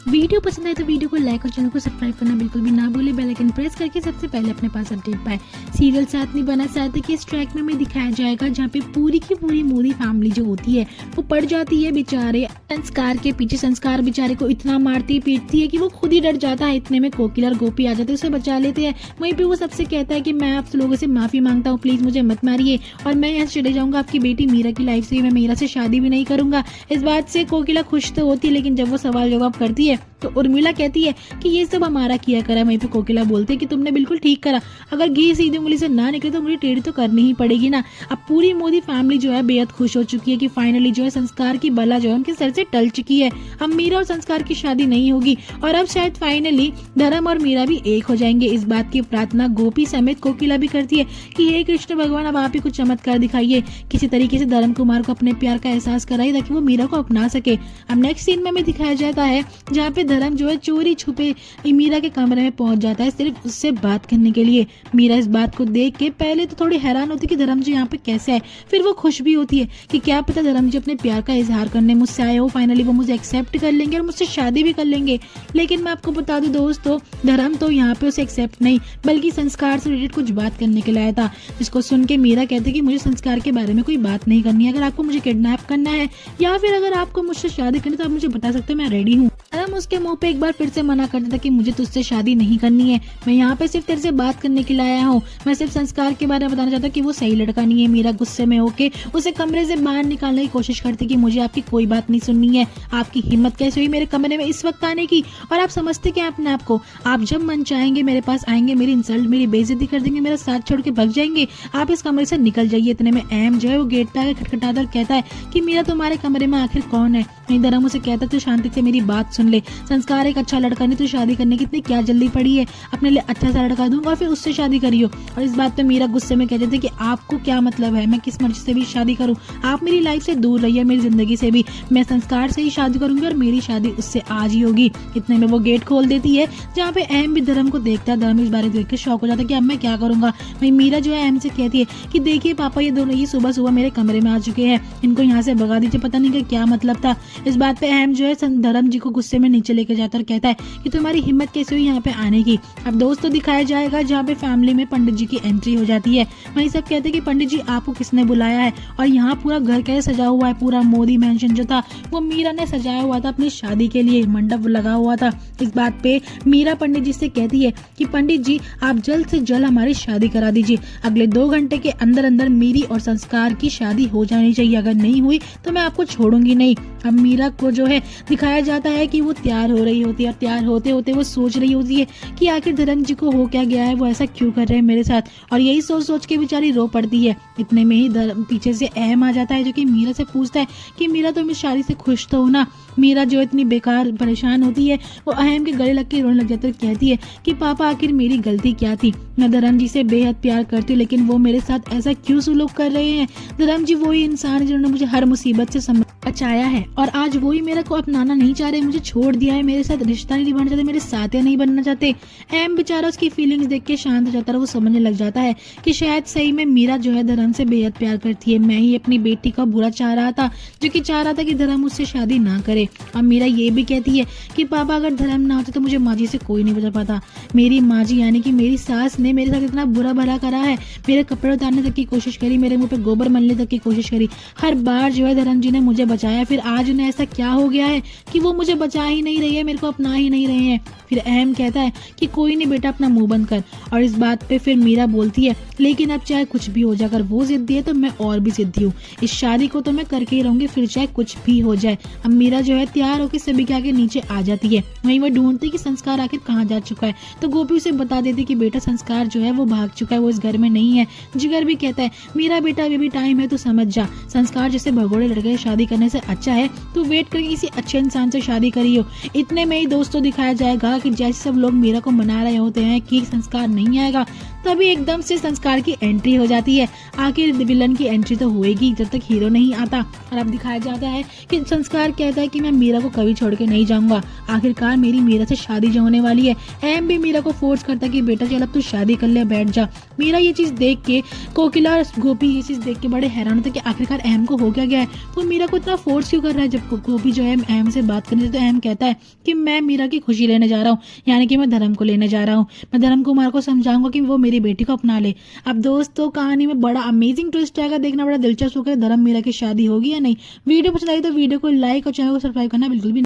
Video पसंद आए तो वीडियो को लाइक और चैनल को सब्सक्राइब करना बिल्कुल भी ना भूले। बेल आइकन प्रेस करके सबसे पहले अपने पास अपडेट पाए। सीरियल साथ नहीं बना चाहते कि इस ट्रैक में दिखाया जाएगा जहाँ पे पूरी की पूरी मोदी फैमिली जो होती है वो पड़ जाती है बेचारे संस्कार के पीछे। संस्कार बेचारे को इतना मारती पीटती है कि वो खुद ही डर जाता है। इतने में कोकिला और गोपी आ जाते हैं, उसे बचा लेते हैं। वहीं पे वो सबसे कहता है कि मैं आप लोगों से माफी मांगता हूँ, प्लीज मुझे मत मारिए और मैं यहाँ से चले जाऊंगा आपकी बेटी मीरा की लाइफ से। मैं मीरा से शादी भी नहीं करूंगा। इस बात से कोकिला खुश तो होती है, लेकिन जब वो सवाल जवाब करती है तो उर्मिला कहती है कि ये सब हमारा किया करा। वहीं पे कोकिला बोलते हैं कि तुमने बिल्कुल ठीक करा, अगर घी सीधी उंगली से ना निकले तो उंगली टेढ़ी तो करनी ही पड़ेगी ना। अब पूरी मोदी फैमिली जो है बेहद खुश हो चुकी है कि फाइनली जो है संस्कार की बला जो है उनके सर से टल चुकी है। अब मीरा और संस्कार की शादी नहीं होगी और अब शायद फाइनली धर्म और मीरा भी एक हो जाएंगे। इस बात की प्रार्थना गोपी समेत कोकिला भी करती है कि हे कृष्ण भगवान, अब आप ही कुछ चमत्कार दिखाइए, किसी तरीके से धर्म कुमार को अपने प्यार का एहसास कराइए ताकि वो मीरा को अपना सके। अब नेक्स्ट सीन में हमें दिखाया जाता है जहाँ पे धर्म जो है चोरी छुपे मीरा के कमरे में पहुंच जाता है सिर्फ उससे बात करने के लिए। मीरा इस बात को देख के पहले तो थोड़ी हैरान होती है कि धर्म जी यहाँ पे कैसे है, फिर वो खुश भी होती है कि क्या पता धर्म जी अपने प्यार का इजहार करने मुझसे आए हो, फाइनली वो मुझे एक्सेप्ट कर लेंगे और मुझसे शादी भी कर लेंगे। लेकिन मैं आपको बता दूं दोस्तों, धर्म तो यहाँ पे उसे एक्सेप्ट नहीं बल्कि संस्कार से रिलेटेड कुछ बात करने के लिए आया था, जिसको सुन के मीरा कहती कि मुझे संस्कार के बारे में कोई बात नहीं करनी है। अगर आपको मुझे किडनैप करना है या फिर अगर आपको मुझसे शादी करनी है तो आप मुझे बता सकते हो, मैं रेडी हूँ। धर्म उसके मुंह पे एक बार फिर से मना कर देता कि मुझे तुझसे शादी नहीं करनी है, मैं यहाँ पे सिर्फ तेरे से बात करने के लिए आया हूँ। मैं सिर्फ संस्कार के बारे में बताना चाहता हूँ कि वो सही लड़का नहीं है। मीरा गुस्से में होके उसे कमरे से बाहर निकालने की कोशिश करती कि मुझे आपकी कोई बात नहीं सुननी है, आपकी हिम्मत कैसे हुई मेरे कमरे में इस वक्त आने की, और आप समझते क्या अपने आप को, आप जब मन चाहेंगे मेरे पास आएंगे, मेरी इंसल्ट मेरी बेइज्जती कर देंगे, मेरा साथ छोड़ के भग जाएंगे, आप इस कमरे से निकल जाइए। इतने में एम जो है वो गेट पे आकर खटखटाता और कहता है कि मीरा तुम्हारे कमरे में आखिर कौन है। धर्म उसे कहता तो शांति से मेरी बात सुन ले, संस्कार एक अच्छा लड़का नहीं, तो शादी करने की इतनी क्या जल्दी पड़ी है, अपने लिए अच्छा सा लड़का दूंगा और फिर उससे शादी करियो। और इस बात पे मीरा गुस्से में कहते थे कि आपको क्या मतलब है, मैं किस मर्जी से भी शादी करूं, आप मेरी लाइफ से दूर रहिए, मेरी जिंदगी से भी, मैं संस्कार से ही शादी करूंगी और मेरी शादी उससे आज ही होगी। इतने में वो गेट खोल देती है जहाँ पे अहम भी धर्म को देखता है। धर्म इस बारे देख के शौक हो जाता है कि अब मैं क्या करूंगा। वही मीरा जो है अहम से कहती है कि देखिए पापा, ये दोनों ही सुबह सुबह मेरे कमरे में आ चुके हैं, इनको यहाँ से भगा दीजिए, पता नहीं क्या मतलब था। इस बात पे अहम जो है धर्म जी को गुस्से में नीचे लेकर जाता और कहता है कि तुम्हारी हिम्मत कैसे हुई यहाँ पे आने की। अब दोस्तों दिखाया जाएगा जहाँ पे फैमिली में पंडित जी की एंट्री हो जाती है। वहीं सब कहते हैं कि पंडित जी आपको किसने बुलाया है, और यहाँ पूरा घर कैसे सजा हुआ है। पूरा मोदी मैंशन जो था वो मीरा ने सजाया हुआ था अपनी शादी के लिए, मंडप लगा हुआ था। इस बात पे मीरा पंडित जी से कहती है कि पंडित जी आप जल्द से जल्द हमारी शादी करा दीजिए, अगले 2 घंटे के अंदर अंदर मेरी और संस्कार की शादी हो जानी चाहिए, अगर नहीं हुई तो मैं आपको छोड़ूंगी नहीं। अब मीरा को जो है दिखाया जाता है कि वो तैयार हो रही होती है और तैयार होते होते वो सोच रही होती है कि आखिर धर्म जी को हो क्या गया है, वो ऐसा क्यों कर रहे हैं मेरे साथ, और यही सोच सोच के बेचारी रो पड़ती है। इतने में ही पीछे से अहम आ जाता है जो कि मीरा से पूछता है कि मीरा तुम इस शादी से खुश तो हो ना। मीरा जो इतनी बेकार परेशान होती है वो अहम के गले लग के रोने लग जाती है और कहती है कि पापा आखिर मेरी गलती क्या थी, मैं धर्म जी से बेहद प्यार करती हूँ लेकिन वो मेरे साथ ऐसा क्यों सुलूक कर रहे हैं। धर्म जी वही इंसान है जिन्होंने मुझे हर मुसीबत से बचाया है और आज वही मेरे को अपनाना नहीं चाह रहे, मुझे छोड़ दिया है, मेरे साथ रिश्ता नहीं निभाना चाहते, मेरे साथिया नहीं बनना चाहते। एम बेचारा उसकी फीलिंग्स देख के शांत हो जाता है। वो समझने लग जाता है कि शायद सही में मीरा जो है धर्म से बेहद प्यार करती है, मैं ही अपनी बेटी का बुरा चाह रहा था, जो कि चाह रहा था कि धर्म उससे शादी ना करे। और मीरा ये भी कहती है कि पापा अगर धर्म ना होता तो मुझे माँ जी से कोई नहीं बचा पाता, मेरी माँ जी यानी कि मेरी सास ने मेरे साथ इतना बुरा भला करा है, मेरे कपड़े उतारने तक की कोशिश करी, मेरे मुंह पे गोबर मलने तक की कोशिश करी, हर बार जो है धर्म जी ने मुझे बचाया, फिर आज उन्हें ऐसा क्या हो गया है कि वो मुझे बचा ही नहीं रही है, मेरे को अपना ही नहीं रहे हैं। फिर अहम कहता है कि कोई नहीं बेटा अपना मुंह बंद कर। और इस बात पे फिर मीरा बोलती है लेकिन अब चाहे कुछ भी हो जाए, अगर वो जिद्दी है तो मैं और भी जिद्दी हूँ, इस शादी को तो मैं करके ही रहूंगी, फिर चाहे कुछ भी हो जाए। अब मीरा जो है तैयार होकर सभी के आगे नीचे आ जाती है। वहीं वो ढूंढती कि संस्कार आखिर कहाँ जा चुका है, तो गोपी उसे बता देती कि बेटा संस्कार जो है वो भाग चुका है, वो इस घर में नहीं है। जिगर भी कहता है मेरा बेटा अभी भी टाइम है, तो समझ जा, संस्कार जैसे भगोड़े लड़के शादी करने से अच्छा है तो वेट करके किसी अच्छे इंसान से शादी करियो। इतने में ही दोस्तों दिखाया जाएगा कि जैसे सब लोग मीरा को मना रहे होते हैं कि संस्कार नहीं आएगा, तभी एकदम से संस्कार की एंट्री हो जाती है। आखिर विलन की एंट्री तो होएगी जब तक हीरो नहीं आता। और अब दिखाया जाता है कि संस्कार कहता है कि मैं मीरा को कभी छोड़ के नहीं जाऊंगा, आखिरकार मेरी मीरा से शादी जो होने वाली है। एम भी मीरा को फोर्स करता है कि बेटा चल अब तू शादी कर ले, बैठ जा। मीरा ये चीज देख के, कोकिला और गोपी ये चीज देख के बड़े हैरान होते कि आखिरकार एम को हो क्या गया है, वो मीरा को इतना इतना फोर्स क्यों कर रहा है। जब गोपी जो है अहम से बात करने से तो अहम कहता है कि मैं मीरा की खुशी लेने जा रहा हूँ, यानी कि मैं धर्म को लेने जा रहा हूँ। मैं धर्म कुमार को समझाऊंगा कि वो मेरी बेटी को अपना ले। अब दोस्तों कहानी में बड़ा अमेजिंग ट्विस्ट आएगा, देखना बड़ा दिलचस्प होगा। धर्म मीरा की शादी होगी या नहीं। वीडियो पसंद आई तो वीडियो को लाइक और चैनल को सब्सक्राइब करना बिल्कुल भी